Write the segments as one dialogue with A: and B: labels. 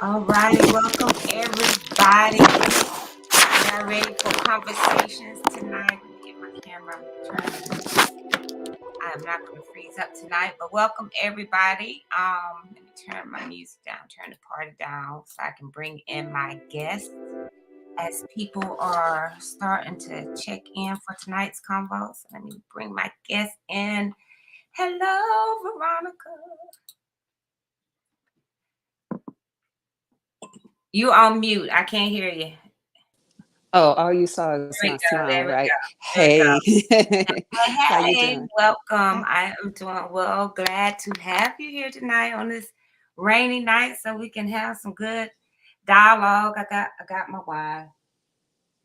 A: All righty, welcome everybody. We are ready for conversations tonight. Let me get my camera. I'm not going to freeze up tonight, but welcome everybody. Let me turn my music down, turn the party down, so I can bring in my guests as people are starting to check in for tonight's convo. So let me bring my guest in. Hello, Veronica. You on mute. I can't hear you.
B: Oh, all you saw was
A: There we
B: my
A: go. There
B: smile,
A: we
B: right?
A: go. There we
B: Hey,
A: go.
B: how you
A: Hey,
B: doing?
A: welcome.
B: Hi.
A: I am doing well. Glad to have you here tonight on this rainy night, so we can have some good dialogue. I got my wine.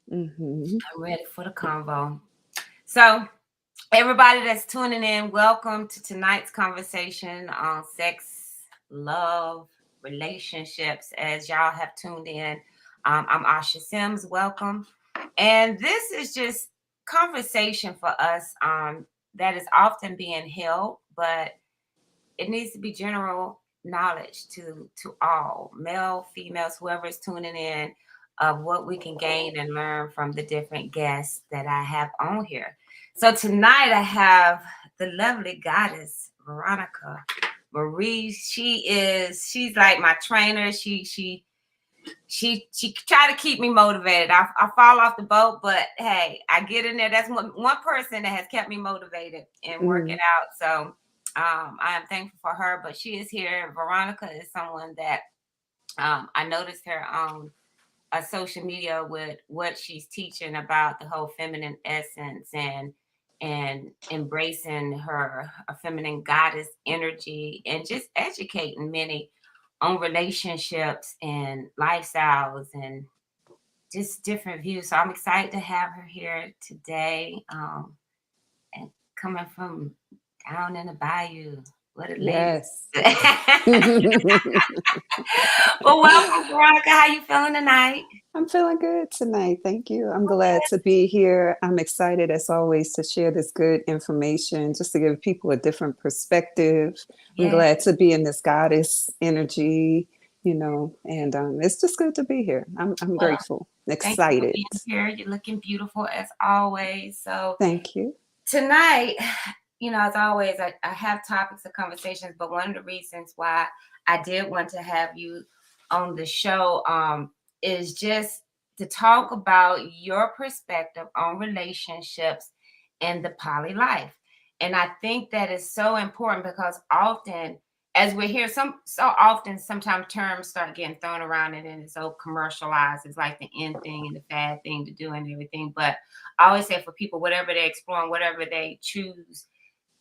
B: Hmm.
A: I'm ready for the convo. So, everybody that's tuning in, welcome to tonight's conversation on sex, love, relationships. As y'all have tuned in, I'm Asha Sims. Welcome. And this is just conversation for us that is often being held, but it needs to be general knowledge to all, male, females, whoever is tuning in, of what we can gain and learn from the different guests that I have on here. So tonight I have the lovely goddess Veronica Marie. She's like my trainer. She tried to keep me motivated. I fall off the boat, but hey, I get in there. That's one person that has kept me motivated and working
B: Hmm.
A: out. So I am thankful for her. But she is here. Veronica is someone that I noticed her on social media with what she's teaching about the whole feminine essence and embracing her a feminine goddess energy and just educating many on relationships and lifestyles and just different views. So I'm excited to have her here today. And coming from down in the bayou, what a lady.
B: Yes.
A: Well, welcome, Veronica. How you feeling tonight?
B: I'm feeling good tonight. Thank you. I'm glad to be here. I'm excited, as always, to share this good information, just to give people a different perspective. I'm
A: Yeah.
B: glad to be in this goddess energy, and it's just good to be here. I'm
A: Well,
B: grateful,
A: thank you for
B: excited.
A: being here. You're looking beautiful as always. So
B: Thank you.
A: tonight, as always, I have topics of conversations, but one of the reasons why I did want to have you on the show is just to talk about your perspective on relationships and the poly life. And I think that is so important because often, as we're here, sometimes terms start getting thrown around and then it's so commercialized. It's like the end thing and the fad thing to do and everything. But I always say for people, whatever they explore, whatever they choose,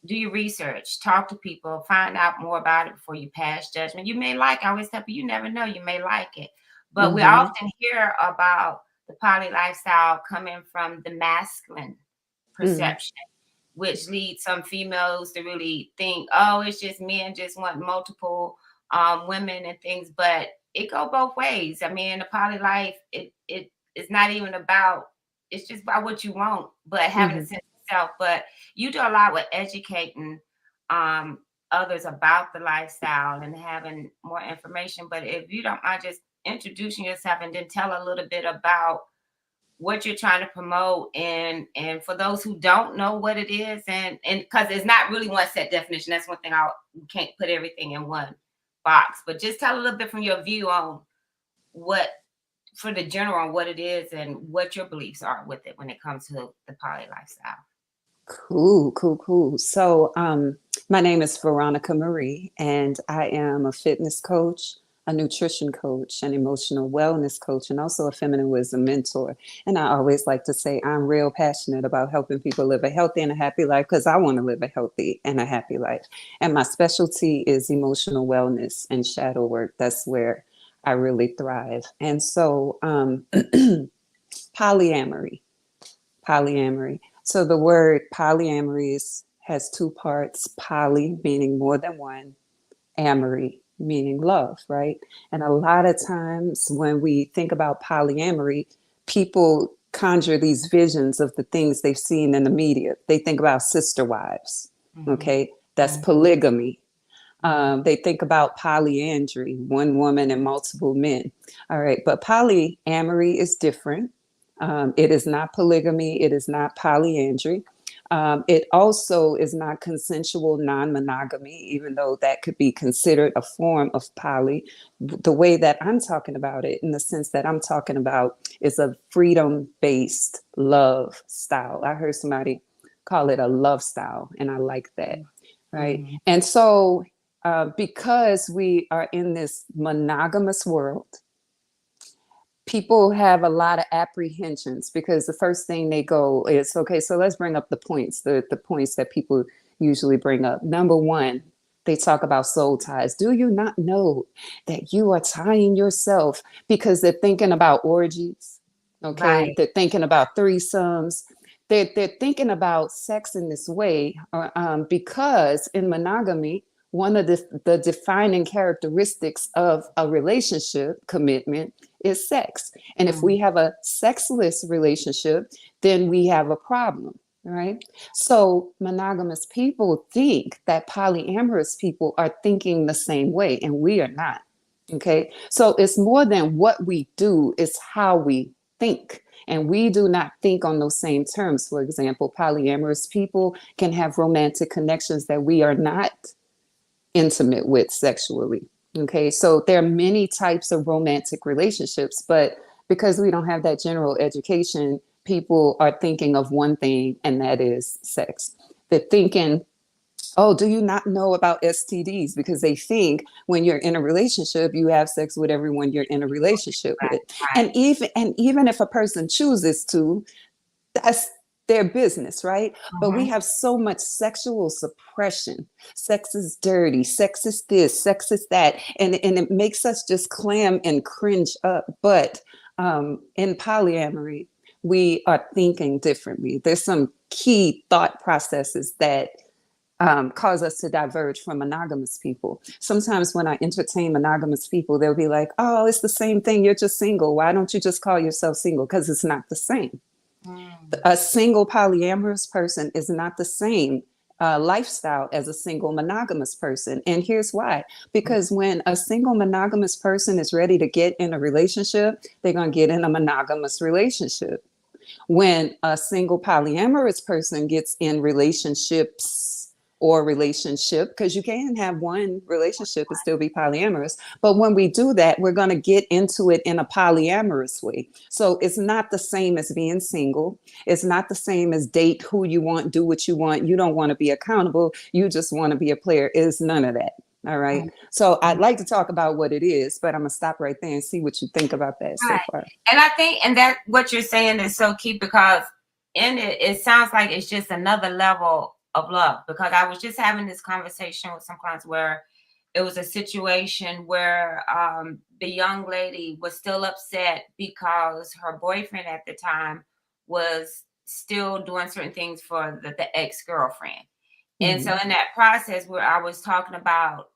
A: do your research, talk to people, find out more about it before you pass judgment. You may like, I always tell people, you never know, you may like it. But we
B: Hmm.
A: often hear about the poly lifestyle coming from the masculine
B: Mm.
A: perception, which leads some females to really think, oh, it's just men just want multiple women and things. But it go both ways. I mean, the poly life, it is not even about, it's just about what you want, but having a
B: Hmm.
A: sense of self. But you do a lot with educating um others about the lifestyle and having more information. But if you don't mind just introducing yourself and then tell a little bit about what you're trying to promote and for those who don't know what it is and because it's not really one set definition. That's one thing. I can't put everything in one box, but just tell a little bit from your view on what, for the general, on what it is and what your beliefs are with it when it comes to the poly lifestyle.
B: Cool, cool, cool. So, my name is Veronica Marie, and I am a fitness coach, a nutrition coach, an emotional wellness coach, and also a feminine wisdom mentor. And I always like to say I'm real passionate about helping people live a healthy and a happy life because I want to live a healthy and a happy life. And my specialty is emotional wellness and shadow work. That's where I really thrive. And so, polyamory polyamory. So the word polyamory has two parts: poly, meaning more than one, amory, meaning love, right? And a lot of times when we think about polyamory, people conjure these visions of the things they've seen in the media. They think about sister wives,
A: Mm-hmm.
B: okay? That's polygamy. They think about polyandry, one woman and multiple men. All right, but polyamory is different. It is not polygamy. It is not polyandry. It also is not consensual non-monogamy, even though that could be considered a form of poly. The way that I'm talking about it, in the sense that I'm talking about, is a freedom-based love style. I heard somebody call it a love style, and I like that, right?
A: Mhm.
B: And so, because we are in this monogamous world, people have a lot of apprehensions because the first thing they go is, okay, so let's bring up the points, the points that people usually bring up. Number one, they talk about soul ties. Do you not know that you are tying yourself, because they're thinking about orgies? Okay,
A: Right.
B: they're thinking about threesomes. They're thinking about sex in this way, because in monogamy, one of the defining characteristics of a relationship commitment is sex. And if we
A: Mhm.
B: have a sexless relationship, then we have a problem, right? So monogamous people think that polyamorous people are thinking the same way, and we are not. Okay. So it's more than what we do, it's how we think. And we do not think on those same terms. For example, polyamorous people can have romantic connections that we are not intimate with sexually. Okay, so there are many types of romantic relationships, but because we don't have that general education, people are thinking of one thing, and that is sex. They're thinking, oh, do you not know about STDs? Because they think when you're in a relationship, you have sex with everyone you're in a relationship
A: Right.
B: with.
A: Right.
B: And even if a person chooses to, that's their business, right? But we
A: Mhm.
B: have so much sexual suppression. Sex is dirty, sex is this, sex is that. And it makes us just clam and cringe up. But in polyamory, we are thinking differently. There's some key thought processes that cause us to diverge from monogamous people. Sometimes when I entertain monogamous people, they'll be like, oh, it's the same thing. You're just single. Why don't you just call yourself single? Because it's not the same.
A: Mm.
B: A single polyamorous person is not the same lifestyle as a single monogamous person. And here's why. Because when a single monogamous person is ready to get in a relationship, they're going to get in a monogamous relationship. When a single polyamorous person gets in relationships or relationship, because you can have one relationship and still be polyamorous, but when we do that, we're going to get into it in a polyamorous way. So it's not the same as being single. It's not the same as date who you want, do what you want. You don't want to be accountable, you just want to be a player. It's none of that. All right, so I'd like to talk about what it is, but I'm gonna stop right there and see what you think about that so
A: Right.
B: far.
A: And I think, and that what you're saying is so key, because in it, it sounds like it's just another level of love. Because I was just having this conversation with some clients where it was a situation where the young lady was still upset because her boyfriend at the time was still doing certain things for the ex-girlfriend. And so
B: Mhm.
A: in that process where I was talking about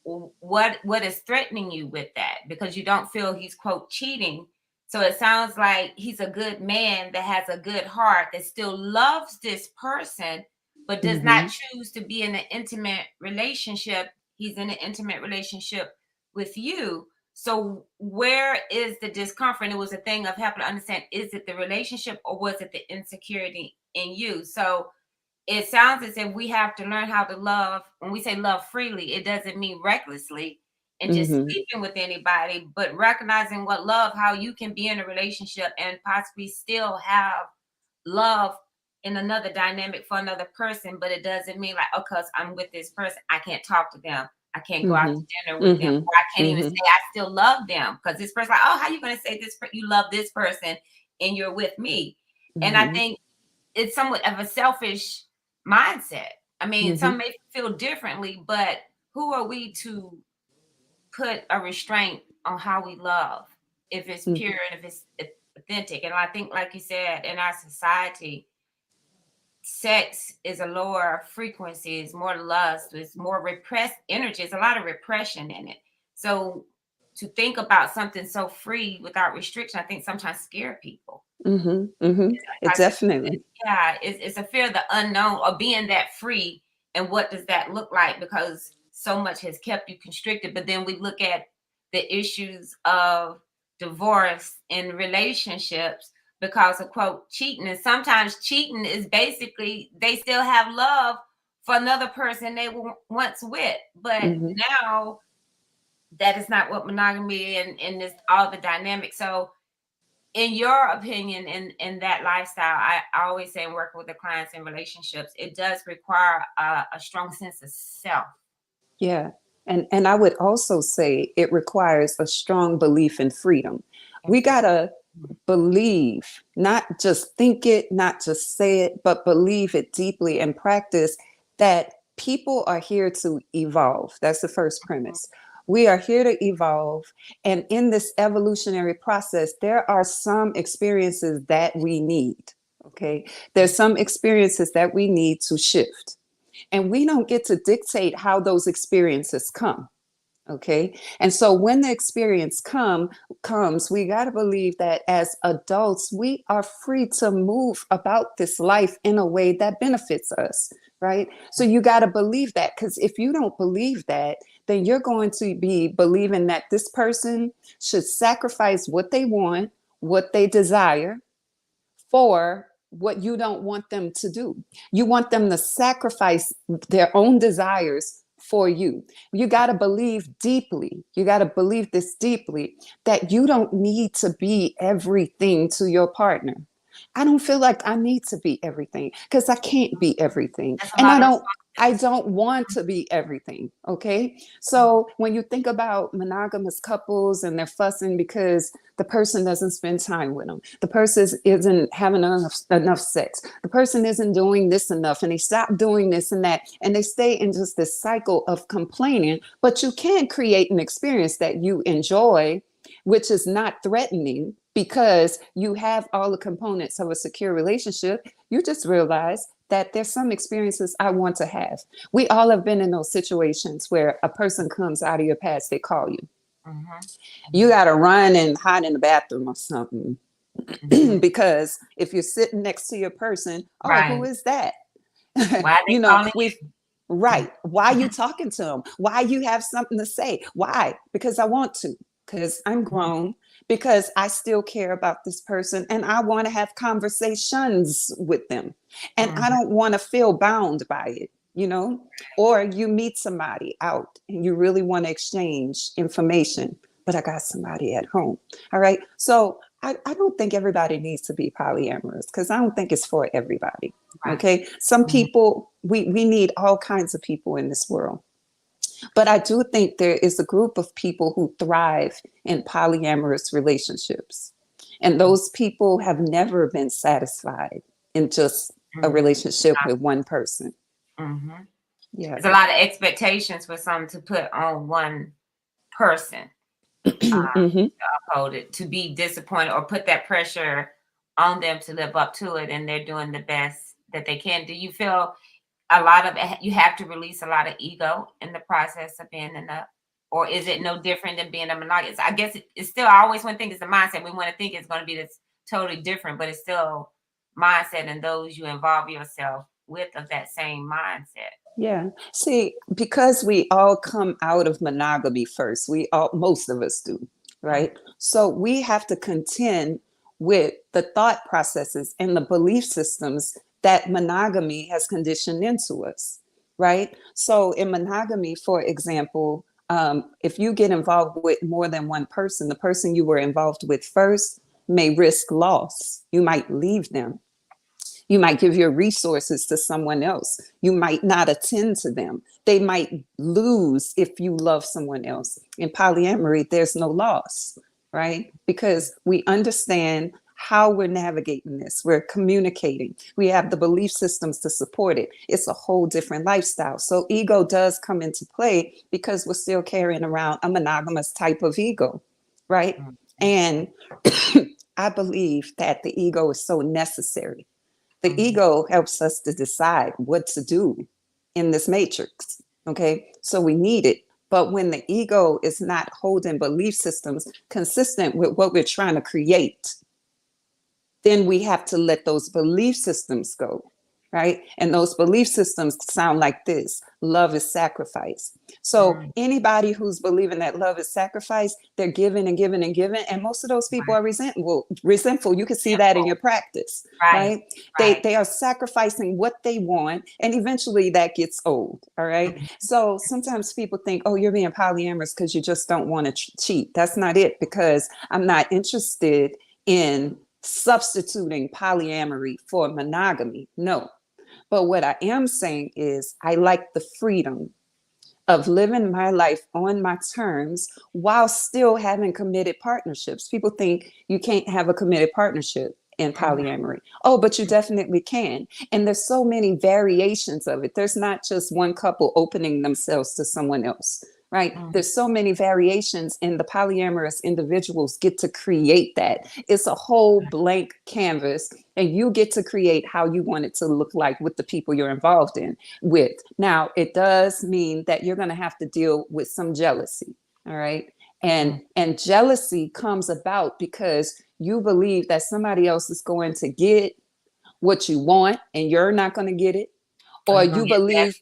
A: what is threatening you with that, because you don't feel he's quote cheating. So it sounds like he's a good man that has a good heart, that still loves this person but does not
B: Mhm.
A: choose to be in an intimate relationship. He's in an intimate relationship with you. So where is the discomfort? It was a thing of helping to understand, is it the relationship or was it the insecurity in you? So it sounds as if we have to learn how to love. When we say love freely, it doesn't mean recklessly and just
B: Mhm.
A: sleeping with anybody, but recognizing what love, how you can be in a relationship and possibly still have love in another dynamic for another person. But it doesn't mean like, oh, because I'm with this person, I can't talk to them. I can't go out to
B: Mhm.
A: dinner with them.
B: Mhm.
A: Or I can't even say
B: Mhm.
A: I still love them. Because this person, like, oh, how you going to say this? You love this person and you're with me. And I
B: Mhm.
A: think it's somewhat of a selfish mindset. I mean, some
B: Mhm.
A: may feel differently, but who are we to put a restraint on how we love if it's
B: Mhm.
A: pure and if it's authentic? And I think, like you said, in our society, sex is a lower frequency, it's more lust, it's more repressed energy, it's a lot of repression in it. So to think about something so free without restriction, I think sometimes scare people.
B: Mhm. Mhm. It
A: I said,
B: definitely.
A: yeah, it's a fear of the unknown or being that free. And what does that look like? Because so much has kept you constricted. But then we look at the issues of divorce in relationships because of quote cheating. And sometimes cheating is basically they still have love for another person they were once with, but now that is not what monogamy and this all the dynamics. So in your opinion, in that lifestyle, I always say in working with the clients in relationships, it does require a strong sense of self.
B: Yeah. And I would also say it requires a strong belief in freedom. We got to believe, not just think it, not just say it, but believe it deeply and practice that people are here to evolve. That's the first premise. We are here to evolve. And in this evolutionary process, there are some experiences that we need. Okay. There's some experiences that we need to shift. And we don't get to dictate how those experiences come. Okay. And so when the experience comes, we got to believe that as adults, we are free to move about this life in a way that benefits us. Right. So you got to believe that, because if you don't believe that, then you're going to be believing that this person should sacrifice what they want, what they desire for what you don't want them to do. You want them to sacrifice their own desires for you. You got to believe deeply. You got to believe this deeply, that you don't need to be everything to your partner. I don't feel like I need to be everything, because I can't be everything. And I don't want to be everything. Okay. So when you think about monogamous couples and they're fussing because the person doesn't spend time with them, the person isn't having enough sex, the person isn't doing this enough, and they stop doing this and that, and they stay in just this cycle of complaining. But you can create an experience that you enjoy, which is not threatening, because you have all the components of a secure relationship. You just realize that there's some experiences I want to have. We all have been in those situations where a person comes out of your past, they call you. You got to run and hide in the bathroom or something. Because if you're sitting next to your person, who is that?
A: Why
B: you know, right. Why are you talking to them? Why you have something to say? Why? Because I want to, because I'm grown, because I still care about this person and I want to have conversations with them. And I don't want to feel bound by it, you know? Or you meet somebody out and you really want to exchange information, but I got somebody at home. All right. So I don't think everybody needs to be polyamorous, because I don't think it's for everybody. Okay. Some people, we need all kinds of people in this world. But I do think there is a group of people who thrive in polyamorous relationships. And those people have never been satisfied in just a relationship with one person. Yeah.
A: There's a lot of expectations for something to put on one person. Hold it, to be disappointed or put that pressure on them to live up to it, and they're doing the best that they can. Do you feel a lot of you have to release a lot of ego in the process of being in a, or is it no different than being a monogamous? I guess it's still, I always want to think it's the mindset. We want to think it's going to be this totally different, but it's still mindset, and those you involve yourself with of that same mindset.
B: Yeah. See, because we all come out of monogamy first, most of us do, right? So we have to contend with the thought processes and the belief systems that monogamy has conditioned into us, right? So in monogamy, for example, if you get involved with more than one person, the person you were involved with first may risk loss. You might leave them. You might give your resources to someone else. You might not attend to them. They might lose if you love someone else. In polyamory, there's no loss, right? Because we understand how we're navigating this. We're communicating. We have the belief systems to support it. It's a whole different lifestyle. So ego does come into play because we're still carrying around a monogamous type of ego, right? And I believe that the ego is so necessary. The ego helps us to decide what to do in this matrix. Okay, so we need it. But when the ego is not holding belief systems consistent with what we're trying to create, then we have to let those belief systems go. right? And those belief systems sound like this: love is sacrifice. So anybody who's believing that love is sacrifice, they're giving and giving and giving. And most of those people are resentful. You can see that in your practice, right? They are sacrificing what they want, and eventually that gets old. All right. So sometimes people think, oh, you're being polyamorous because you just don't want to cheat. That's not it, because I'm not interested in substituting polyamory for monogamy. No. But what I am saying is I like the freedom of living my life on my terms while still having committed partnerships. People think you can't have a committed partnership in polyamory. Oh, but you definitely can. And there's so many variations of it. There's not just one couple opening themselves to someone else, right? There's so many variations, and the polyamorous individuals get to create that. It's a whole blank canvas, and you get to create how you want it to look like with the people you're involved in with. Now, it does mean that you're going to have to deal with some jealousy, all right? And jealousy comes about because you believe that somebody else is going to get what you want and you're not going to get it. Or you believe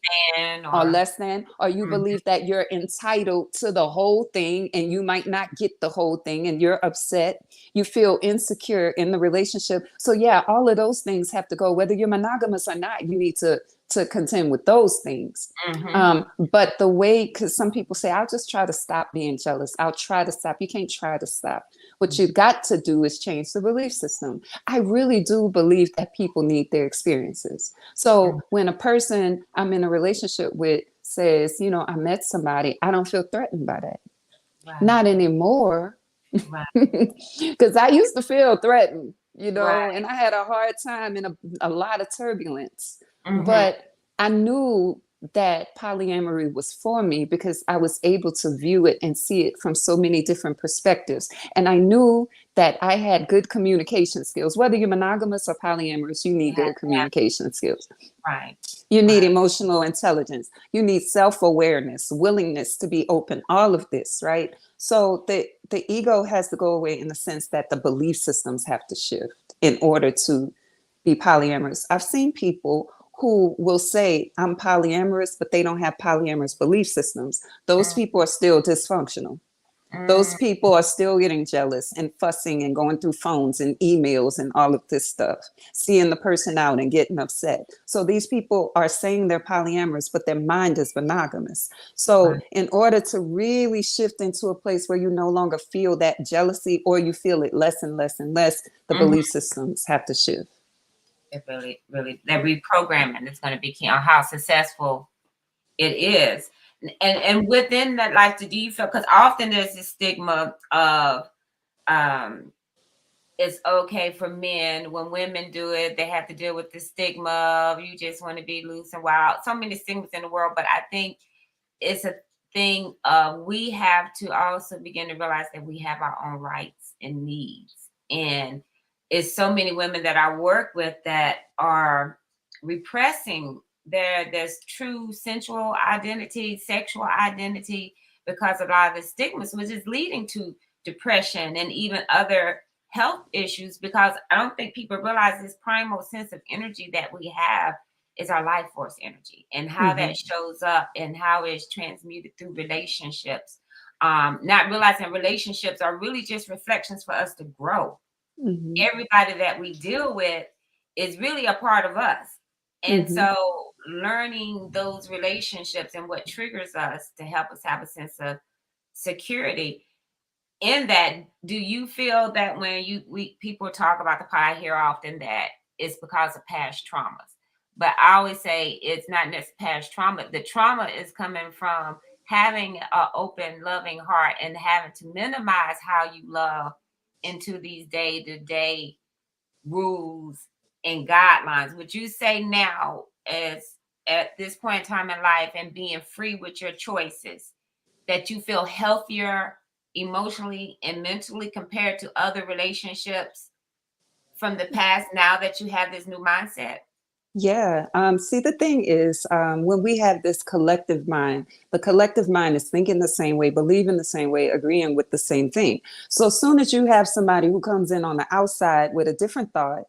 B: less than, or you believe that you're entitled to the whole thing and you might not get the whole thing and you're upset. You feel insecure in the relationship. So yeah, all of those things have to go. Whether you're monogamous or not, you need to contend with those things. But the way, because some people say, I'll just try to stop being jealous. I'll try to stop. You can't try to stop. What you've got to do is change the belief system. I really do believe that people need their experiences. So when a person I'm in a relationship with says, you know, I met somebody, I don't feel threatened by that. Not anymore. Because I used to feel threatened, you know, and I had a hard time and a lot of turbulence. But I knew that polyamory was for me because I was able to view it and see it from so many different perspectives. And I knew that I had good communication skills. Whether you're monogamous or polyamorous, you need good communication skills. You need emotional intelligence. You need self-awareness, willingness to be open, all of this, right? So the ego has to go away in the sense that the belief systems have to shift in order to be polyamorous. I've seen people who will say, I'm polyamorous, but they don't have polyamorous belief systems. Those people are still dysfunctional. Those people are still getting jealous and fussing and going through phones and emails and all of this stuff, seeing the person out and getting upset. So these people are saying they're polyamorous, but their mind is monogamous. So in order to really shift into a place where you no longer feel that jealousy, or you feel it less and less and less, the belief systems have to shift.
A: It really, that reprogramming is going to be key on how successful it is. And within that life, do you feel, because often there's this stigma of it's okay for men. When women do it, they have to deal with the stigma of you just want to be loose and wild. So many stigmas in the world, but I think it's a thing of we have to also begin to realize that we have our own rights and needs. And it's so many women that I work with that are repressing their true sensual identity, sexual identity, because of a lot of the stigmas, which is leading to depression and even other health issues, because I don't think people realize this primal sense of energy that we have is our life force energy, and how that shows up and how it's transmuted through relationships. Not realizing relationships are really just reflections for us to grow. Everybody that we deal with is really a part of us. And so learning those relationships and what triggers us to help us have a sense of security in that. Do you feel that when people talk about the I hear often that it's because of past traumas, but I always say it's not necessarily past trauma. The trauma is coming from having an open, loving heart and having to minimize how you love into these day-to-day rules and guidelines. Would you say now, as at this point in time in life and being free with your choices, that you feel healthier emotionally and mentally compared to other relationships from the past now that you have this new mindset?
B: Yeah. See, the thing is, when we have this collective mind, the collective mind is thinking the same way, believing the same way, agreeing with the same thing. So as soon as you have somebody who comes in on the outside with a different thought,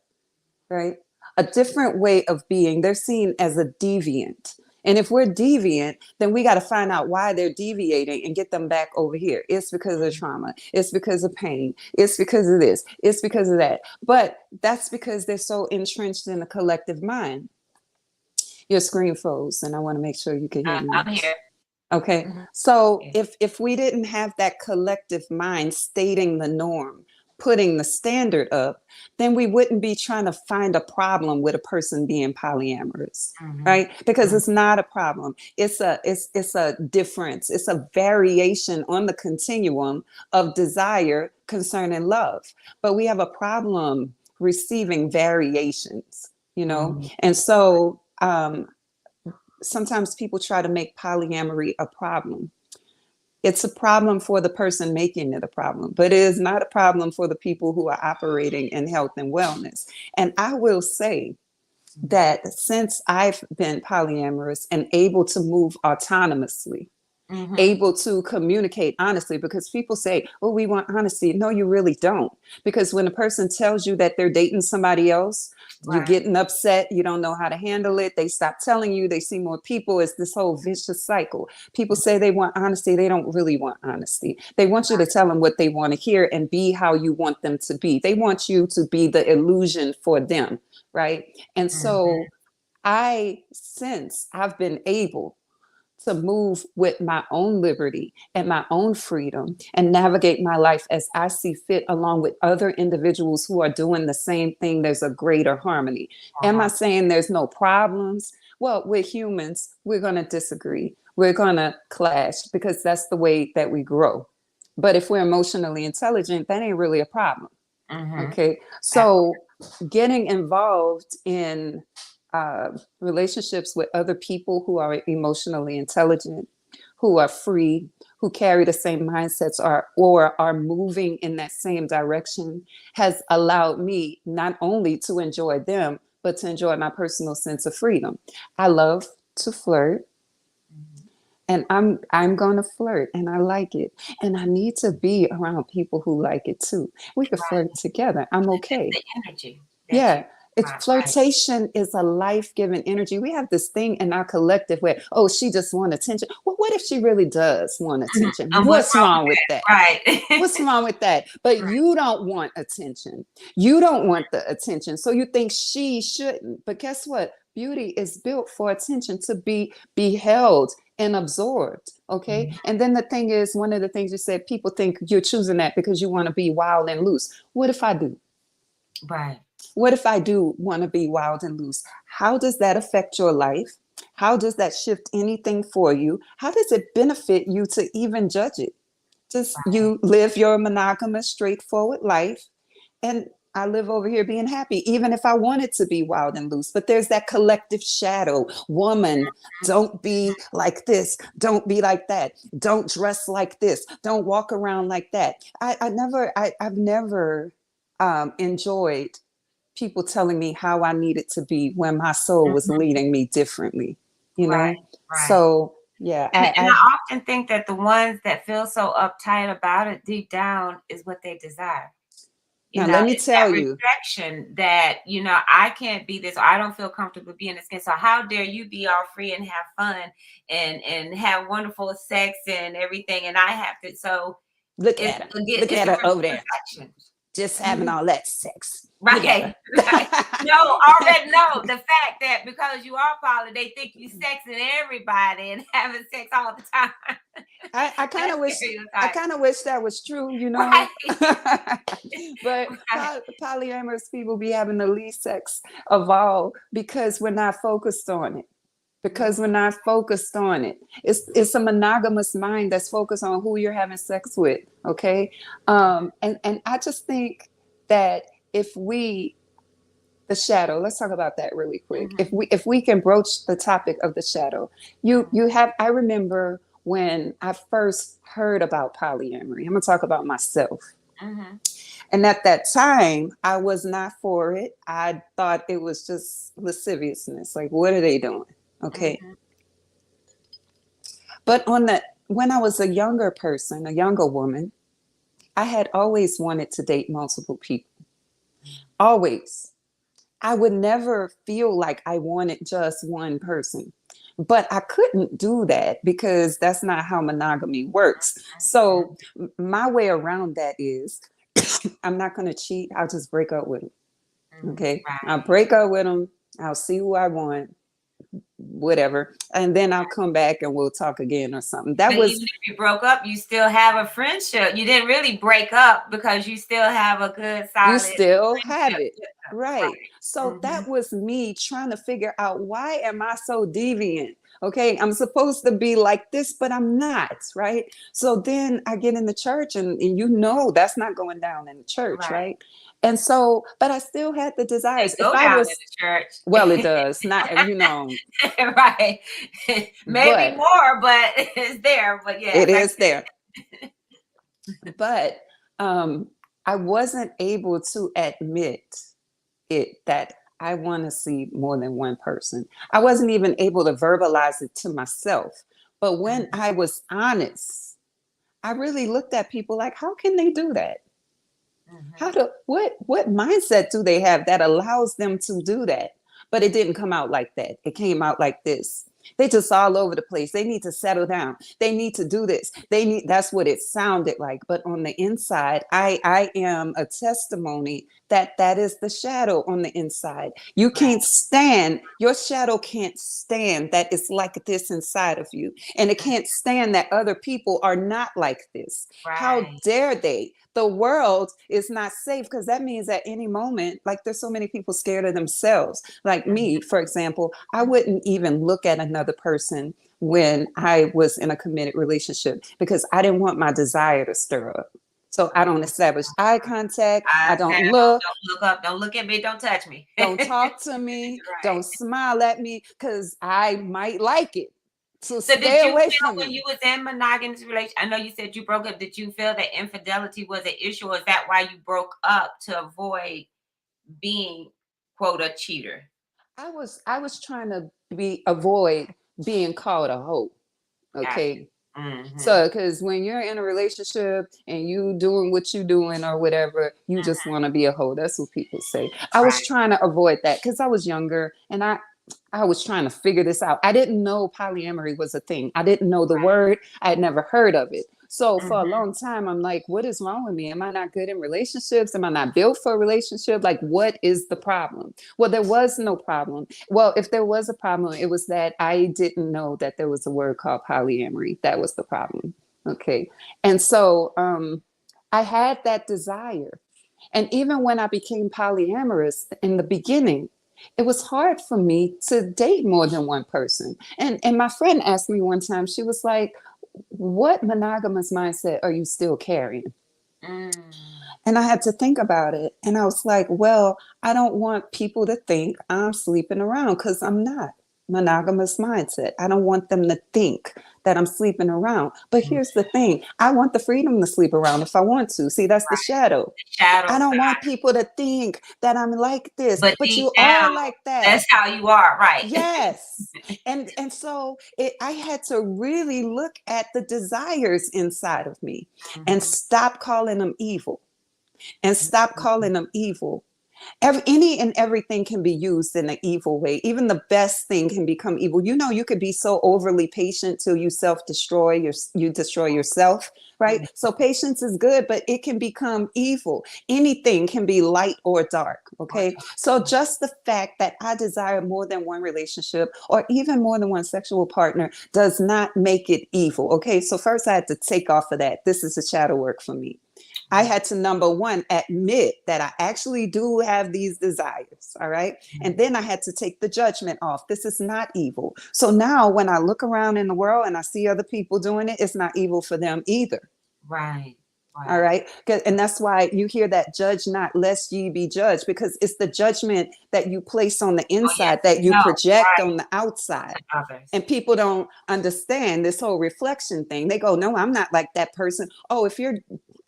B: right? a different way of being. They're seen as a deviant. And if we're deviant, then we got to find out why they're deviating and get them back over here. It's because of trauma. It's because of pain. It's because of this. It's because of that. But that's because they're so entrenched in the collective mind. Your screen froze, and I want to make sure you can hear me.
A: I'm here.
B: Okay.
A: Mm-hmm.
B: So if we didn't have that collective mind stating the norm, putting the standard up, then we wouldn't be trying to find a problem with a person being polyamorous, right? Because it's not a problem. It's a difference. It's a variation on the continuum of desire concerning love. But we have a problem receiving variations, And so sometimes people try to make polyamory a problem. It's a problem for the person making it a problem, but it is not a problem for the people who are operating in health and wellness. And I will say that since I've been polyamorous and able to move autonomously, able to communicate honestly, because people say, oh, we want honesty. No, you really don't. Because when a person tells you that they're dating somebody else, you're getting upset. You don't know how to handle it. They stop telling you. They see more people. It's this whole vicious cycle. People say they want honesty. They don't really want honesty. They want you to tell them what they want to hear and be how you want them to be. They want you to be the illusion for them, right? And so since I've been able to move with my own liberty and my own freedom and navigate my life as I see fit, along with other individuals who are doing the same thing, there's a greater harmony. Am I saying there's no problems? Well, we're humans. We're going to disagree. We're going to clash because that's the way that we grow. But if we're emotionally intelligent, that ain't really a problem. Okay. So getting involved in relationships with other people who are emotionally intelligent, who are free, who carry the same mindsets or are moving in that same direction has allowed me not only to enjoy them, but to enjoy my personal sense of freedom. I love to flirt. And I'm going to flirt, and I like it. And I need to be around people who like it too. We can flirt together. I'm okay.
A: The energy.
B: Flirtation is a life-giving energy. We have this thing in our collective where, oh, she just wants attention. Well, what if she really does want attention? What's wrong with that?
A: Right.
B: What's wrong with that? But you don't want attention. You don't want the attention. So you think she shouldn't. But guess what? Beauty is built for attention, to be beheld and absorbed. Okay. And then the thing is, one of the things you said, people think you're choosing that because you want to be wild and loose. What if I do?
A: Right.
B: What if I do want to be wild and loose? How does that affect your life? How does that shift anything for you? How does it benefit you to even judge it? Just you live your monogamous, straightforward life. And I live over here being happy, even if I wanted to be wild and loose. But there's that collective shadow. Woman, don't be like this. Don't be like that. Don't dress like this. Don't walk around like that. I've never enjoyed people telling me how I needed to be when my soul was leading me differently, you know? So, yeah.
A: And I often think that the ones that feel so uptight about it deep down is what they desire.
B: Now, let me tell you.
A: Rejection that, I can't be this, or I don't feel comfortable being this. So how dare you be all free and have fun and have wonderful sex and everything. And I have to, so.
B: Look at her over there. Just having all that sex.
A: Right. No, already know the fact that because you are poly, they think you sexing everybody and having sex all the time.
B: I kind of wish that was true,
A: Right.
B: But polyamorous people be having the least sex of all because we're not focused on it. It's a monogamous mind that's focused on who you're having sex with. Okay. And I just think that the shadow, let's talk about that really quick. If we can broach the topic of the shadow, I remember when I first heard about polyamory. I'm gonna talk about myself. And at that time, I was not for it. I thought it was just lasciviousness. Like, what are they doing? Okay. But when I was a younger person, a younger woman, I had always wanted to date multiple people. Always. I would never feel like I wanted just one person. But I couldn't do that because that's not how monogamy works. So my way around that is I'm not going to cheat. I'll just break up with him. Okay. I'll
A: Right.
B: break up with him. I'll see who I want, whatever. And then I'll come back and we'll talk again or something. That
A: But
B: was,
A: even if you broke up, you still have a friendship. You didn't really break up because you still have a good,
B: you
A: solid
B: still have
A: friendship
B: it.
A: with them.
B: Right.
A: Right.
B: So
A: Mhm.
B: that was me trying to figure out, why am I so deviant? Okay, I'm supposed to be like this, but I'm not, right? So then I get in the church, and you know that's not going down in the church,
A: Right.
B: right? And so, but I still had the desires.
A: They
B: If
A: go
B: I
A: down in
B: was,
A: the church.
B: well, it does not,
A: Right. Maybe
B: but
A: more, but it's there. But
B: it
A: yes, I
B: is there. But I wasn't able to admit it that I want to see more than one person. I wasn't even able to verbalize it to myself. But when
A: Mhm.
B: I was honest, I really looked at people like, how can they do that? How
A: Mhm.
B: do what mindset do they have that allows them to do that? But it didn't come out like that. It came out like this. They just all over the place. They need to settle down. They need to do this. They need, that's what it sounded like. But on the inside, I am a testimony that that is the shadow on the inside. You can't
A: Right.
B: stand, your shadow can't stand that it's like this inside of you. And it can't stand that other people are not like this. How
A: Right.
B: dare they? The world is not safe, because that means at any moment, like there's so many people scared of themselves. Like me, for example, I wouldn't even look at another person when I was in a committed relationship because I didn't want my desire to stir up. So I don't establish eye contact. I
A: I
B: don't
A: kind of
B: look.
A: don't look up, don't look at me, don't touch me.
B: Don't talk to me.
A: Right.
B: Don't smile at me because I might like it. So
A: So did
B: stay
A: you
B: away
A: feel
B: from
A: when
B: me.
A: you was in monogamous relation? I know you said you broke up. Did you feel that infidelity was an issue, or is that why you broke up to avoid being quote a cheater?
B: I was trying to be avoid being called a hoe.
A: Got
B: Okay.
A: you. Mm-hmm.
B: So, because when you're in a relationship and you doing what you doing or whatever, you just
A: Mm-hmm.
B: want to be a hoe. That's what people say. I was
A: Right.
B: trying to avoid that because I was younger, and I was trying to figure this out. I didn't know polyamory was a thing. I didn't know the word. I had never heard of it. So for a
A: Mm-hmm.
B: long time, I'm like, what is wrong with me? Am I not good in relationships? Am I not built for a relationship? Like, what is the problem? Well, there was no problem. Well, if there was a problem, it was that I didn't know that there was a word called polyamory. That was the problem. Okay. And so I had that desire. And even when I became polyamorous in the beginning, it was hard for me to date more than one person. And my friend asked me one time, she was like, what monogamous mindset are you still carrying?
A: Mm.
B: And I had to think about it. And I was like, well, I don't want people to think I'm sleeping around because I'm not. Monogamous mindset. I don't want them to think that I'm sleeping around. But here's the thing, I want the freedom to sleep around if I want to. See, that's the shadow.
A: Shadow
B: I don't
A: side.
B: want people to think that I'm like this,
A: But
B: but
A: deep
B: you are
A: down,
B: like that.
A: that's how you are, right?
B: Yes. And so I had to really look at the desires inside of me and
A: Mhm.
B: stop calling them evil and stop
A: Mhm.
B: calling them evil. Any and everything can be used in an evil way. Even the best thing can become evil. You know, you could be so overly patient till you self-destroy, you destroy yourself, right?
A: Mhm.
B: So patience is good, but it can become evil. Anything can be light or dark, okay? So just the fact that I desire more than one relationship or even more than one sexual partner does not make it evil, okay? So first I had to take off of that. This is a shadow work for me. I had to, number one, admit that I actually do have these desires. All right. And then I had to take the judgment off. This is not evil. So now when I look around in the world and I see other people doing it, it's not evil for them either.
A: Right.
B: All
A: Right.
B: right. And that's why you hear that judge not lest ye be judged, because it's the judgment that you place on the
A: Oh yes,
B: inside that you
A: no,
B: project
A: right.
B: on the outside.
A: To others.
B: And people don't understand this whole reflection thing. They go, no, I'm not like that person. Oh, if you're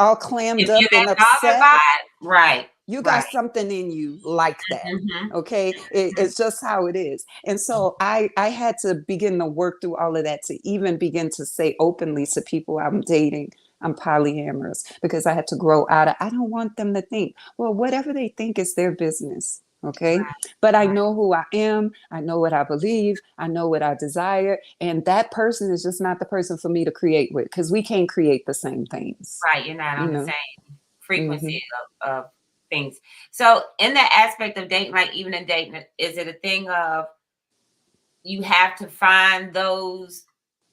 B: all clammed
A: If you're
B: up and
A: that bothered
B: upset,
A: by it, right.
B: you got
A: Right.
B: something in you like that.
A: Mhm.
B: Okay. It's just how it is. And so I had to begin to work through all of that to even begin to say openly to people I'm dating, I'm polyamorous, because I had to grow out of, I don't want them to think, well, whatever they think is their business. Okay. But I know who I am. I know what I believe. I know what I desire. And that person is just not the person for me to create with, because we can't create the same things,
A: Right. You're not
B: you
A: on the
B: know?
A: same
B: Mm-hmm.
A: frequency of things. So in that aspect of dating, like even in dating, is it a thing of you have to find those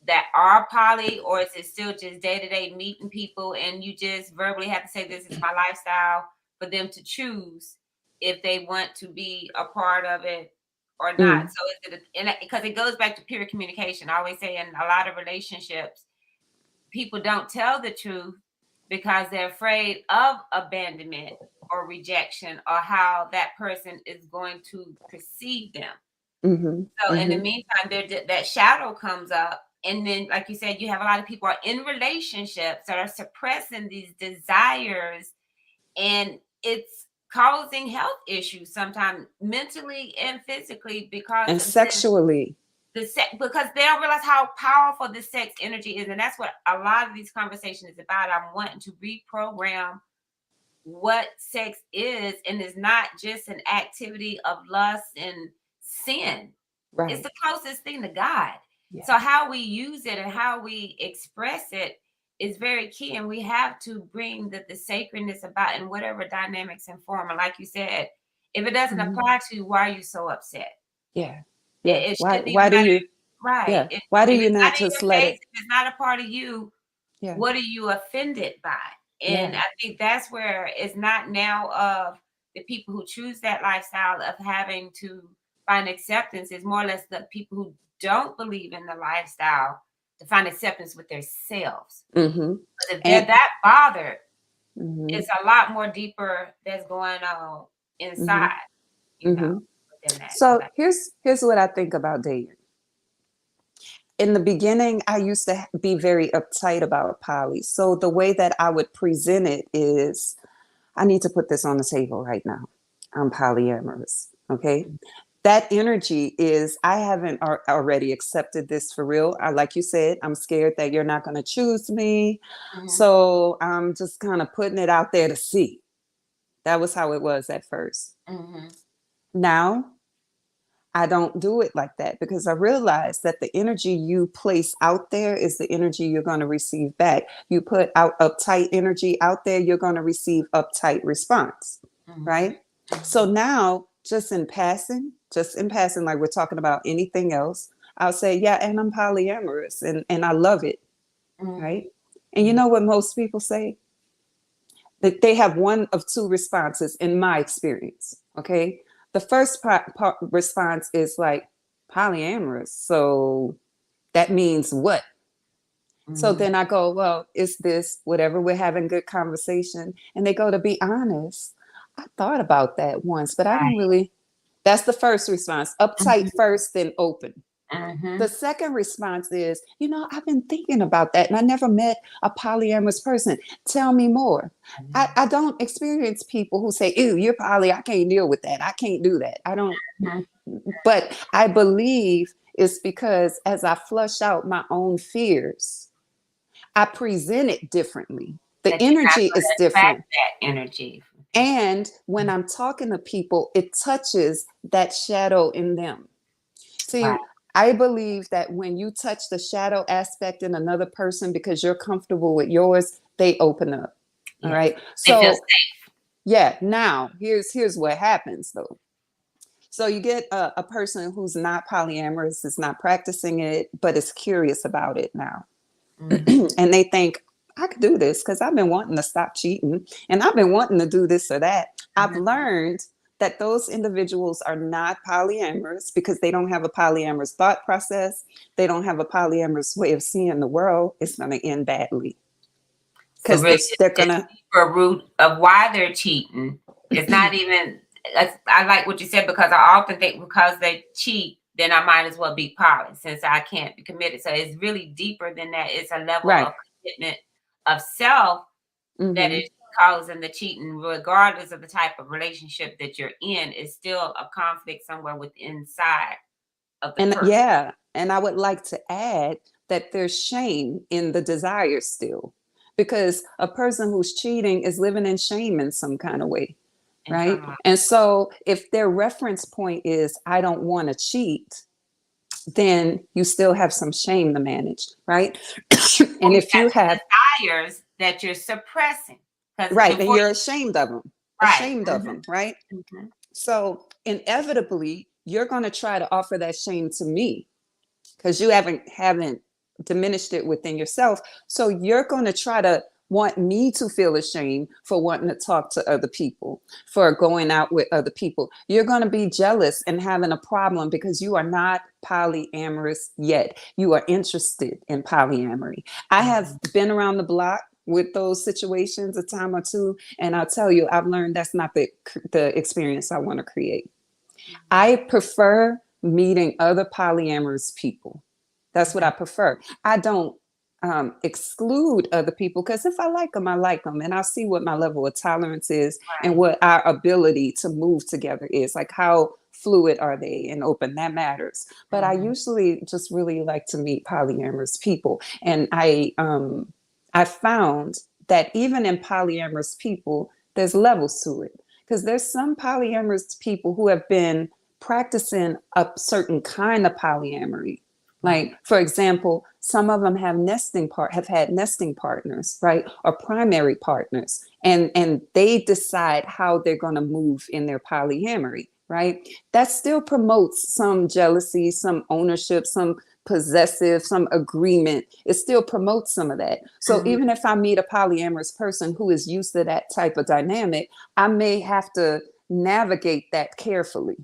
A: that are poly, or is it still just day-to-day meeting people and you just verbally have to say this is my lifestyle for them to choose if they want to be a part of it or not?
B: Mm.
A: So is it because it goes back to pure communication. I always say in a lot of relationships, people don't tell the truth because they're afraid of abandonment or rejection or how that person is going to perceive them.
B: Mm-hmm.
A: So in the
B: Mm-hmm.
A: meantime, that shadow comes up. And then, like you said, you have a lot of people are in relationships that are suppressing these desires, and it's causing health issues sometimes mentally and physically because
B: And
A: of this
B: sexually.
A: the sex, because they don't realize how powerful the sex energy is. And that's what a lot of these conversations is about. I'm wanting to reprogram what sex is, and it's not just an activity of lust and sin. It's
B: Right.
A: the closest thing to God.
B: Yeah.
A: So how we use it and how we express it is very key. And we have to bring the sacredness about in whatever dynamics and form. And like you said, if it doesn't
B: Mm-hmm.
A: apply to you, why are you so upset?
B: Yeah.
A: It,
B: Yeah.
A: it
B: Why
A: shouldn't even
B: why do
A: matter.
B: you
A: Right.
B: yeah. Why do
A: If
B: you
A: it's
B: not
A: not in
B: just
A: your
B: let
A: face,
B: it?
A: if it's not a part of you,
B: Yeah.
A: what are you offended by? And
B: Yeah.
A: I think that's where it's not now of the people who choose that lifestyle of having to find acceptance. It's more or less the people who don't believe in the lifestyle to find acceptance with themselves.
B: Mm-hmm.
A: But if they're
B: And
A: that bothered,
B: mm-hmm.
A: it's a lot more deeper that's going on
B: Mm-hmm.
A: inside,
B: Mm-hmm.
A: within that. So
B: So
A: that,
B: here's what I think about dating. In the beginning, I used to be very uptight about poly. So the way that I would present it is, I need to put this on the table right now. I'm polyamorous. Okay. That energy is, I haven't already accepted this for real. Like you said, I'm scared that you're not going to choose me.
A: mhm,
B: So I'm just kind of putting it out there to see. That was how it was at first.
A: mhm,
B: Now I don't do it like that, because I realize that the energy you place out there is the energy you're going to receive back. You put out uptight energy out there, you're going to receive uptight response,
A: mhm,
B: right? So now, just in passing, like we're talking about anything else, I'll say, yeah, and I'm polyamorous and I love it,
A: mhm,
B: right? And you know what most people say? That they have one of two responses in my experience. Okay. The first response is like, polyamorous. So that means what? So
A: mhm.
B: then I go, well, it's this, whatever, we're having good conversation. And they go, to be honest, I thought about that once, but I don't
A: Right.
B: really. That's the first response. Uptight
A: Mhm,
B: first, then open. The
A: mhm,
B: second response is, I've been thinking about that and I never met a polyamorous person. Tell me more. I don't experience people who say, ew, you're poly. I can't deal with that. I can't do that. I don't,
A: mhm.
B: but I believe it's because as I flush out my own fears, I present it differently. The
A: That you're not
B: energy is
A: gonna attract
B: different.
A: that energy from people.
B: And when I'm talking to people, it touches that shadow in them.
A: Right.
B: See, I believe that when you touch the shadow aspect in another person because you're comfortable with yours, they open up. All
A: Yes.
B: right.
A: They feel
B: So yeah, now here's what happens though. So you get a person who's not polyamorous, is not practicing it, but is curious about it now.
A: safe.
B: And they think, I could do this because I've been wanting to stop cheating and I've been wanting to do this or that. I've
A: Mhm.
B: learned that those individuals are not polyamorous because they don't have a polyamorous thought process. They don't have a polyamorous way of seeing the world. It's going to end badly
A: So
B: because
A: really,
B: they're going
A: it's
B: to,
A: deeper root of why they're cheating. It's not even. I like what you said because I often think because they cheat, then I might as well be poly since I can't be committed. So it's really deeper than that. It's a level
B: right.
A: of commitment of self that
B: Mm-hmm.
A: is causing the cheating, regardless of the type of relationship that you're in. It's still a conflict somewhere within inside of the
B: And
A: person.
B: yeah, and I would like to add that there's shame in the desire still, because a person who's cheating is living in shame in some kind of way. right?
A: Internalize.
B: And so if their reference point is, I don't want to cheat, then you still have some shame to manage, right?
A: Or
B: And
A: you
B: if
A: got
B: you have,
A: desires that you're suppressing. Because
B: right, then
A: before,
B: you're
A: right.
B: ashamed of them, right?
A: Mhm.
B: So inevitably, you're going to try to offer that shame to me because you haven't diminished it within yourself. So you're going to try to want me to feel ashamed for wanting to talk to other people, for going out with other people. You're going to be jealous and having a problem because you are not polyamorous yet. You are interested in polyamory. I have been around the block with those situations a time or two, and I'll tell you, I've learned that's not the experience I want to create. I prefer meeting other polyamorous people. That's what I prefer. I don't exclude other people because if I like them, I like them. And I see what my level of tolerance is and
A: Right.
B: what our ability to move together is. Like how fluid are they and open, that matters. But I usually just really like to meet polyamorous people. And I found that even in polyamorous people, there's levels to it. Because there's some polyamorous people who have been practicing a certain kind of polyamory. Like, for example, some of them have had nesting partners, right? Or primary partners. And they decide how they're going to move in their polyamory, right? That still promotes some jealousy, some ownership, some possessive, some agreement. It still promotes some of that. So
A: Mhm.
B: even if I meet a polyamorous person who is used to that type of dynamic, I may have to navigate that carefully,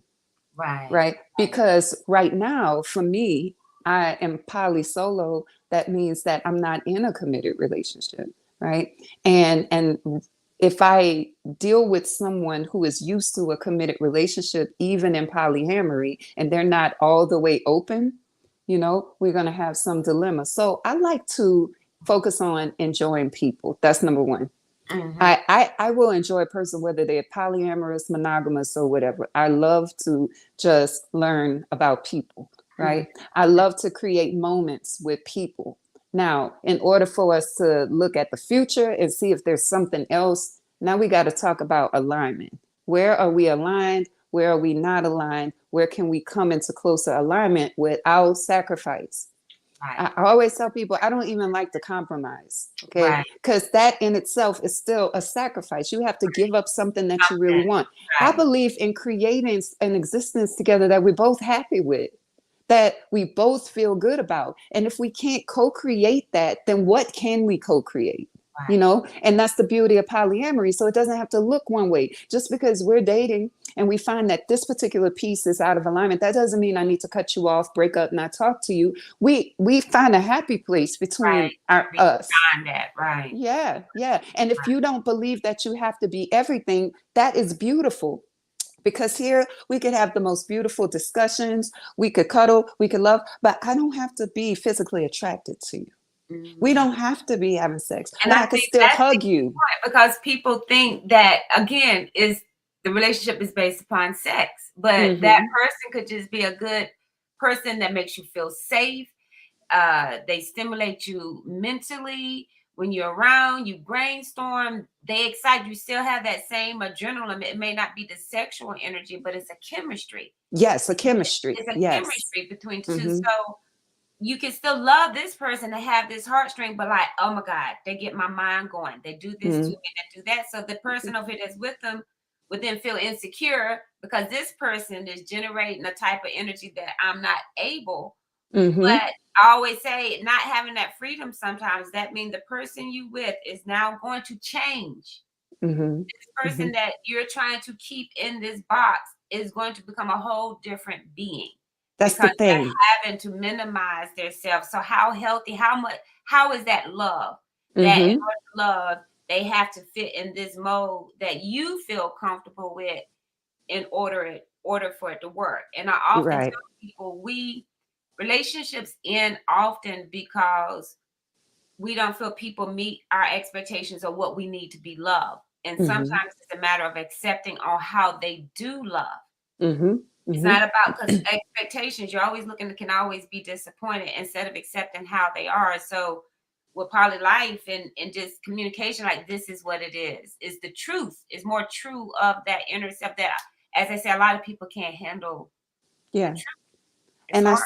A: Right.
B: right? Because right now, for me, I am poly solo. That means that I'm not in a committed relationship, right? And if I deal with someone who is used to a committed relationship, even in polyamory, and they're not all the way open, we're going to have some dilemma. So I like to focus on enjoying people. That's number one.
A: Mhm.
B: I will enjoy a person whether they're polyamorous, monogamous, or whatever. I love to just learn about people, right? I love to create moments with people. Now, in order for us to look at the future and see if there's something else, now we got to talk about alignment. Where are we aligned? Where are we not aligned? Where can we come into closer alignment without sacrifice?
A: Right.
B: I always tell people I don't even like to compromise, okay?
A: Right.
B: Because that in itself is still a sacrifice. You have to give up something that you really
A: Something.
B: want. I
A: Right.
B: believe in creating an existence together that we're both happy with, that we both feel good about. And if we can't co-create that, then what can we co-create?
A: Right.
B: And that's the beauty of polyamory. So it doesn't have to look one way. Just because we're dating and we find that this particular piece is out of alignment, that doesn't mean I need to cut you off, break up, not talk to you. We find a happy place between
A: Right.
B: us.
A: Redefine that. Right.
B: Yeah, yeah. And if you don't believe that you have to be everything, that is beautiful. Because here we could have the most beautiful discussions, we could cuddle, we could love, but I don't have to be physically attracted to you. We
A: Mhm.
B: don't have to be having sex,
A: And
B: but
A: I
B: I could
A: think
B: still
A: that's the
B: hug you.
A: point because people think that again is the relationship is based upon sex, but that
B: Hmm.
A: person could just be a good person that makes you feel safe. They stimulate you mentally when you're around. You brainstorm. They excite you. Still have that same adrenaline. It may not be the sexual energy, but it's a chemistry.
B: Yes, a chemistry.
A: It's a
B: Yes.
A: chemistry between the two.
B: Hmm.
A: So you can still love this person and have this heartstring, but like, oh my God, they get my mind going. They do this to
B: Hmm.
A: me, they do that. So the person over here that's with them would then feel insecure because this person is generating a type of energy that I'm not able.
B: Hmm.
A: But I always say, not having that freedom sometimes, that means the person you with is now going to change.
B: Hmm.
A: This
B: Hmm.
A: person that you're trying to keep in this box is going to become a whole different being
B: That's the
A: because
B: thing.
A: they're having to minimize themselves. So how healthy, how is that love? That in
B: Hmm.
A: order to love, they have to fit in this mode that you feel comfortable with in order for it to work. And I often tell
B: Right.
A: people relationships end often because we don't feel people meet our expectations of what we need to be loved. And
B: Hmm.
A: sometimes it's a matter of accepting on how they do love.
B: Hmm.
A: It's
B: Hmm.
A: not about because expectations, you're always looking to can always be disappointed instead of accepting how they are. So with poly life and just communication, like this is what it is the truth, is more true of that inner self that, as I say, a lot of people can't handle the
B: Yeah.
A: truth. It's
B: And
A: hard.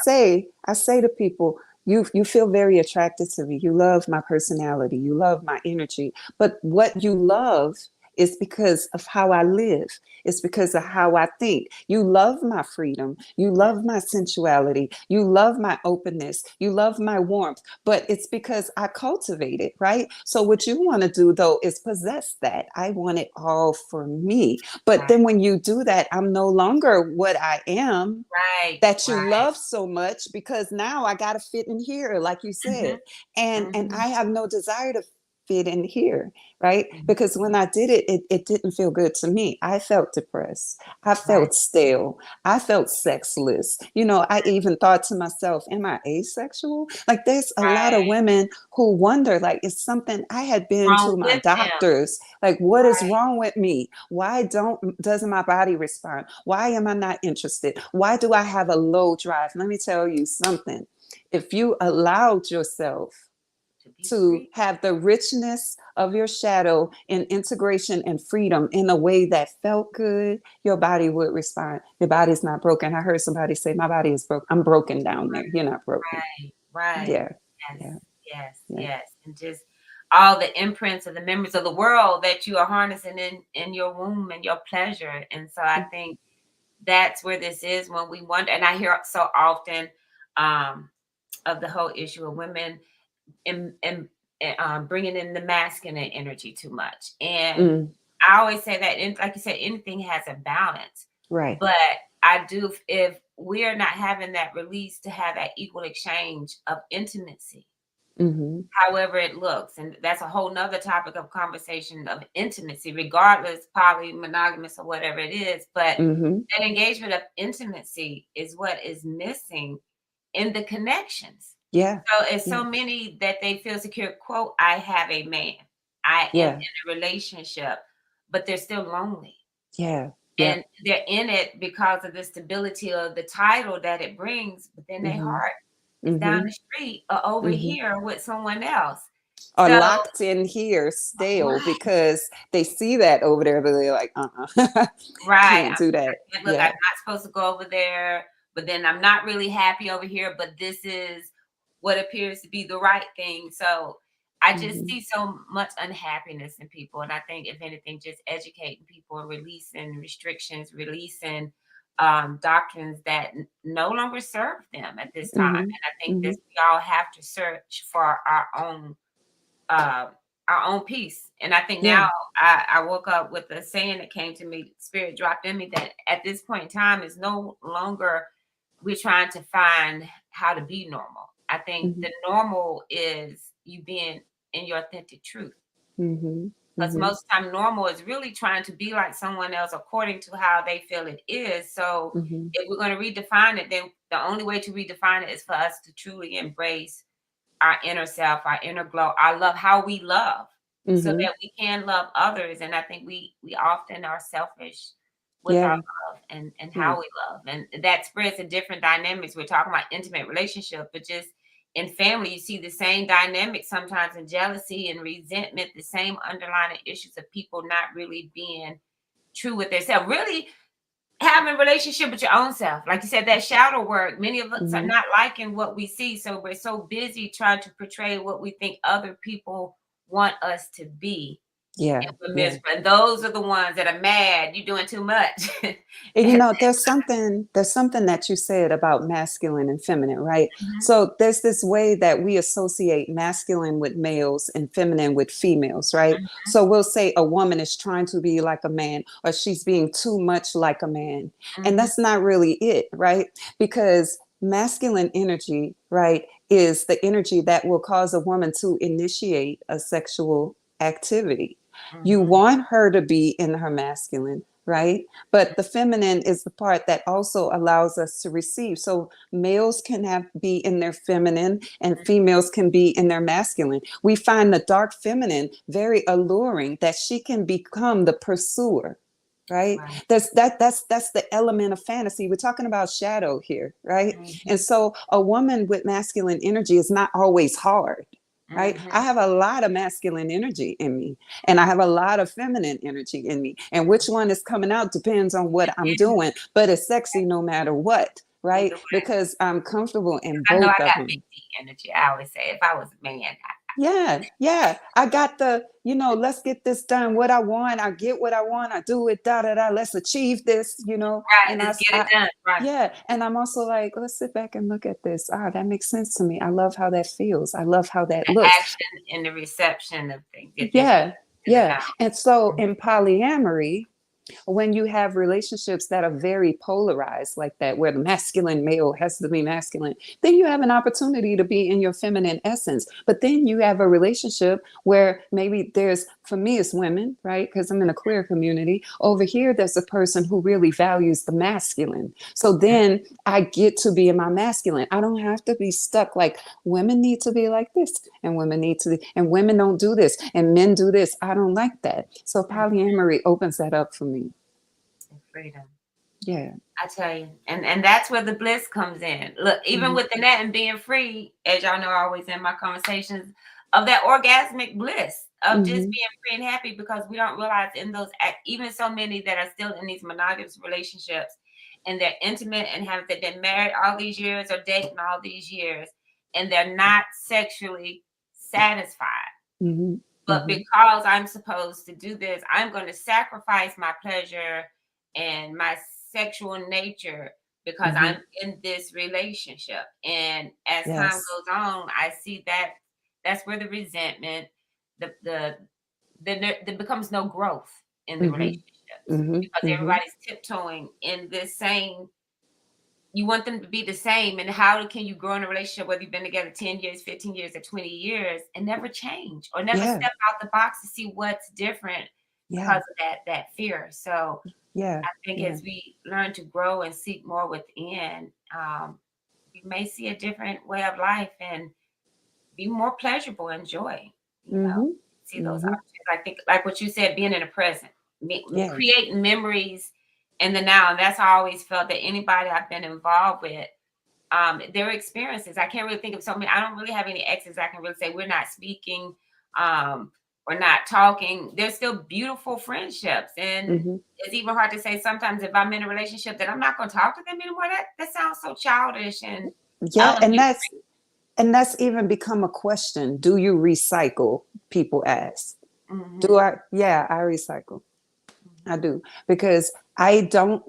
B: I say to people, you feel very attracted to me. You love my personality. You love my energy. But what you love is because of how I live. It's because of how I think. You love my freedom. You love my sensuality. You love my openness. You love my warmth. But it's because I cultivate it, right? So what you want to do though is possess that. I want it all for me. But
A: Right,
B: then when you do that, I'm no longer what I am
A: right,
B: that you
A: right.
B: love so much, because now I got to fit in here, like you
A: Mhm,
B: said, and
A: mhm,
B: I have no desire to fit in here, right?
A: mhm.
B: Because when I did it, it didn't feel good to me. I felt depressed. I
A: Right.
B: felt stale. I felt sexless. I even thought to myself, am I asexual? Like there's a lot of
A: Right.
B: women who wonder, like, it's something. I had been
A: Wrong
B: to my
A: with them.
B: doctors, like, what is
A: Right.
B: wrong with me? Why doesn't my body respond? Why am I not interested? Why do I have a low drive? Let me tell you something. If you allowed yourself
A: To be
B: to
A: free.
B: have the richness of your shadow in integration and freedom in a way that felt good, your body would respond. Your body's not broken. I heard somebody say, my body is broken. I'm broken down there. You're not broken.
A: Right, right.
B: Yeah.
A: Yes,
B: Yeah.
A: yes,
B: Yeah.
A: yes. And just all the imprints of the memories of the world that you are harnessing in your womb and your pleasure. And so I think that's where this is when we wonder. And I hear so often um, of the whole issue of women and bringing in the masculine energy too much. And
B: Mm,
A: I always say that, like you said, anything has a balance.
B: right.
A: But I do, if we are not having that release to have that equal exchange of intimacy,
B: Mm-hmm.
A: however it looks, and that's a whole nother topic of conversation of intimacy, regardless, poly, monogamous, or whatever it is. But
B: Mm-hmm.
A: that engagement of intimacy is what is missing in the connections.
B: Yeah.
A: So it's
B: Yeah.
A: so many that they feel secure. Quote, I have a man. I am
B: Yeah.
A: in a relationship, but they're still lonely.
B: Yeah. Yeah.
A: And they're in it because of the stability of the title that it brings, but then their
B: Mm-hmm.
A: heart is down
B: Mm-hmm.
A: the street or over
B: Mm-hmm.
A: here with someone else.
B: Are
A: So
B: locked in here stale
A: right,
B: because they see that over there, but they're like,
A: right.
B: can't do that.
A: Look, I'm
B: Yeah.
A: not supposed to go over there, but then I'm not really happy over here, but this is what appears to be the right thing. So I just
B: Mm-hmm.
A: see so much unhappiness in people. And I think, if anything, just educating people and releasing restrictions, releasing doctrines that no longer serve them at this time.
B: Mm-hmm.
A: And I think
B: Mm-hmm.
A: this, we all have to search for uh, our own peace. And I think
B: Yeah.
A: now I woke up with a saying that came to me, spirit dropped in me, that at this point in time is no longer we're trying to find how to be normal. I think
B: Mm-hmm.
A: the normal is you being in your authentic truth.
B: Mm-hmm.
A: Because
B: Mm-hmm.
A: most time normal is really trying to be like someone else according to how they feel it is. So
B: Mm-hmm.
A: if we're going to redefine it, then the only way to redefine it is for us to truly embrace our inner self, our inner glow, our love, how we love, so
B: Mm-hmm.
A: that we can love others. And I think we often are selfish with our
B: Yeah.
A: love and
B: Yeah.
A: how we love. And that spreads in different dynamics. We're talking about intimate relationship, but just in family, you see the same dynamic sometimes in jealousy and resentment, the same underlying issues of people not really being true with themselves. Really having a relationship with your own self. Like you said, that shadow work, many of us are
B: Mm-hmm.
A: not liking what we see. So we're so busy trying to portray what we think other people want us to be.
B: Yeah.
A: And we're
B: Yeah.
A: miserable. And those are the ones that are mad. You're doing too much.
B: And
A: And-
B: there's something that you said about masculine and feminine, right?
A: Mhm,
B: So there's this way that we associate masculine with males and feminine with females, right?
A: mhm,
B: So we'll say a woman is trying to be like a man, or she's being too much like a man. And
A: mhm,
B: that's not really it, right? Because masculine energy, right, is the energy that will cause a woman to initiate a sexual activity. You
A: mhm,
B: want her to be in her masculine, right? But the feminine is the part that also allows us to receive. So males can be in their feminine and females can be in their masculine. We find the dark feminine very alluring, that she can become the pursuer. Right.
A: right,
B: That's the element of fantasy. We're talking about shadow here, right?
A: mhm,
B: And so a woman with masculine energy is not always hard. right?
A: Mhm.
B: I have a lot of masculine energy in me, and I have a lot of feminine energy in me. And which one is coming out depends on what I'm doing, but it's sexy no matter what, right?
A: Either way,
B: Because I'm comfortable in
A: I know
B: both
A: I
B: of
A: got
B: them.
A: big D energy. I always say if I was a man,
B: Yeah, yeah. I got the, let's get this done. What I want, I get what I want. I do it, da da da. Let's achieve this,
A: right,
B: and
A: just get it done. Right.
B: yeah. And I'm also like, let's sit back and look at this. Ah, that makes sense to me. I love how that feels. I love how that
A: The
B: looks.
A: action and the reception of things. Get this
B: Yeah,
A: in the
B: yeah.
A: now.
B: And so in polyamory, when you have relationships that are very polarized like that, where the masculine male has to be masculine, then you have an opportunity to be in your feminine essence. But then you have a relationship where maybe there's, for me, it's women, right? Because I'm in a queer community. Over here, there's a person who really values the masculine. So then I get to be in my masculine. I don't have to be stuck like women need to be like this, and women need to, and women don't do this, and men do this. I don't like that. So polyamory opens that up for me.
A: Freedom.
B: Yeah.
A: I tell you, and that's where the bliss comes in. Look, even
B: Mhm.
A: within that and being free, as y'all know, always in my conversations of that orgasmic bliss of just
B: Mhm.
A: being free and happy, because we don't realize in those, even so many that are still in these monogamous relationships, and they're intimate and have they've been married all these years or dating all these years, and they're not sexually satisfied.
B: Mhm.
A: But
B: Mhm.
A: because I'm supposed to do this, I'm going to sacrifice my pleasure and my sexual nature because I'm
B: Mhm.
A: in this relationship. And as time
B: Yes.
A: goes on, I see that that's where the resentment, there becomes no growth in the
B: Mhm.
A: relationships
B: Mhm.
A: because
B: Mhm.
A: everybody's tiptoeing in this same, you want them to be the same. And how can you grow in a relationship, whether you've been together 10 years, 15 years, or 20 years, and never change or never
B: Yeah.
A: step out the box to see what's different because
B: Yeah.
A: of that fear? So
B: Yeah.
A: I think
B: Yeah.
A: as we learn to grow and seek more within, we may see a different way of life and be more pleasurable and joy,
B: Mhm.
A: see those
B: Mhm.
A: opportunities. I think, like what you said, being in the present,
B: Yes.
A: creating memories in the now. And that's how I always felt that anybody I've been involved with, their experiences. I can't really think of so many. I don't really have any exes I can really say we're not speaking, um, we're not talking. There's still beautiful friendships. And
B: Mhm.
A: it's even hard to say sometimes if I'm in a relationship that I'm not going to talk to them anymore. That sounds so childish and
B: Yeah, and
A: elementary.
B: that's even become a question. Do you recycle? People ask. Do
A: Mhm,
B: I? Yeah, I recycle. I do because I don't,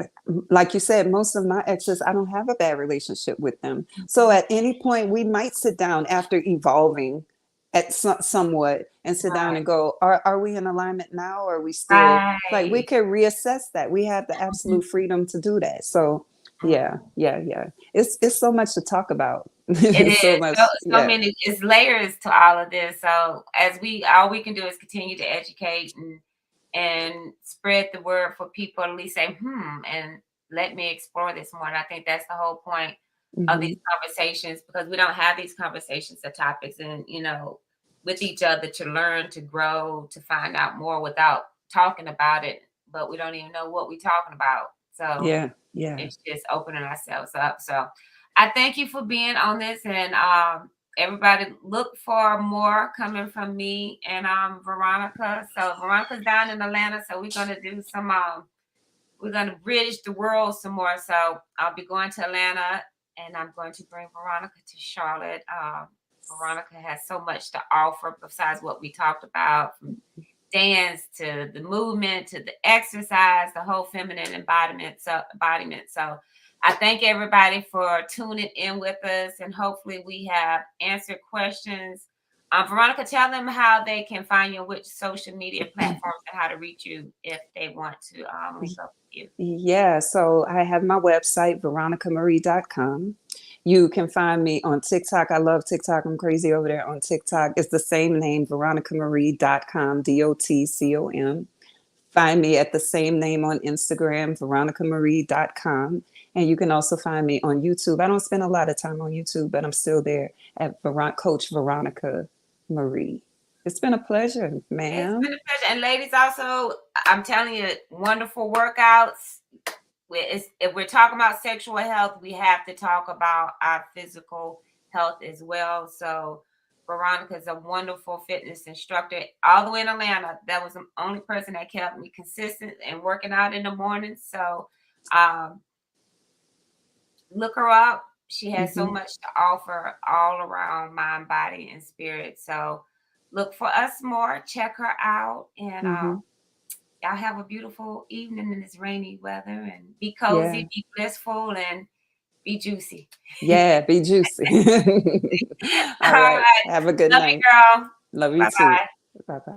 B: like you said, most of my exes, I don't have a bad relationship with them. So
A: mhm.
B: at any point, we might sit down after evolving at somewhat and sit down
A: Right,
B: and go, are we in alignment now? Or are we still like we
A: right.
B: can reassess that? We have the
A: Mhm,
B: absolute freedom to do that. So yeah,
A: mhm.
B: yeah, yeah. It's so much to talk about.
A: It
B: It's so
A: is
B: much.
A: so
B: Yeah.
A: many. It's layers to all of this. So as all we can do is continue to educate and spread the word for people to at least say, and let me explore this more. And I think that's the whole point of these
B: Hmm.
A: conversations, because we don't have these conversations or topics and with each other to learn, to grow, to find out more without talking about it, but we don't even know what we're talking about. So
B: Yeah. Yeah.
A: it's just opening ourselves up. So I thank you for being on this, and everybody look for more coming from me and Veronica. So Veronica's down in Atlanta, so we're gonna do some we're gonna bridge the world some more. So I'll be going to Atlanta, and I'm going to bring Veronica to Charlotte. Veronica has so much to offer besides what we talked about, from dance to the movement to the exercise, the whole feminine embodiment. So I thank everybody for tuning in with us, and hopefully we have answered questions. Veronica, tell them how they can find you, which social media platforms, and how to reach you if they want to link up with you.
B: Yeah, so I have my website, veronicamarie.com. You can find me on TikTok. I love TikTok. I'm crazy over there on TikTok. It's the same name, veronicamarie.com, DOTCOM. Find me at the same name on Instagram, veronicamarie.com. And you can also find me on YouTube. I don't spend a lot of time on YouTube, but I'm still there at Coach Veronica Marie. It's been a pleasure,
A: It's been
B: ma'am.
A: a pleasure. And ladies, also, I'm telling you, wonderful workouts. If we're talking about sexual health, we have to talk about our physical health as well. So Veronica's a wonderful fitness instructor all the way in Atlanta. That was the only person that kept me consistent and working out in the morning. So um, look her up. She has so
B: Mhm.
A: much to offer all around mind, body, and spirit. So look for us more. Check her out. And
B: Mhm.
A: y'all have a beautiful evening in this rainy weather. And be
B: Yeah.
A: cozy, be blissful, and be juicy.
B: Yeah, be juicy. All
A: All
B: right.
A: right.
B: Have a good
A: Love you,
B: night.
A: girl.
B: Love you
A: Bye
B: too.
A: bye.
B: Bye bye.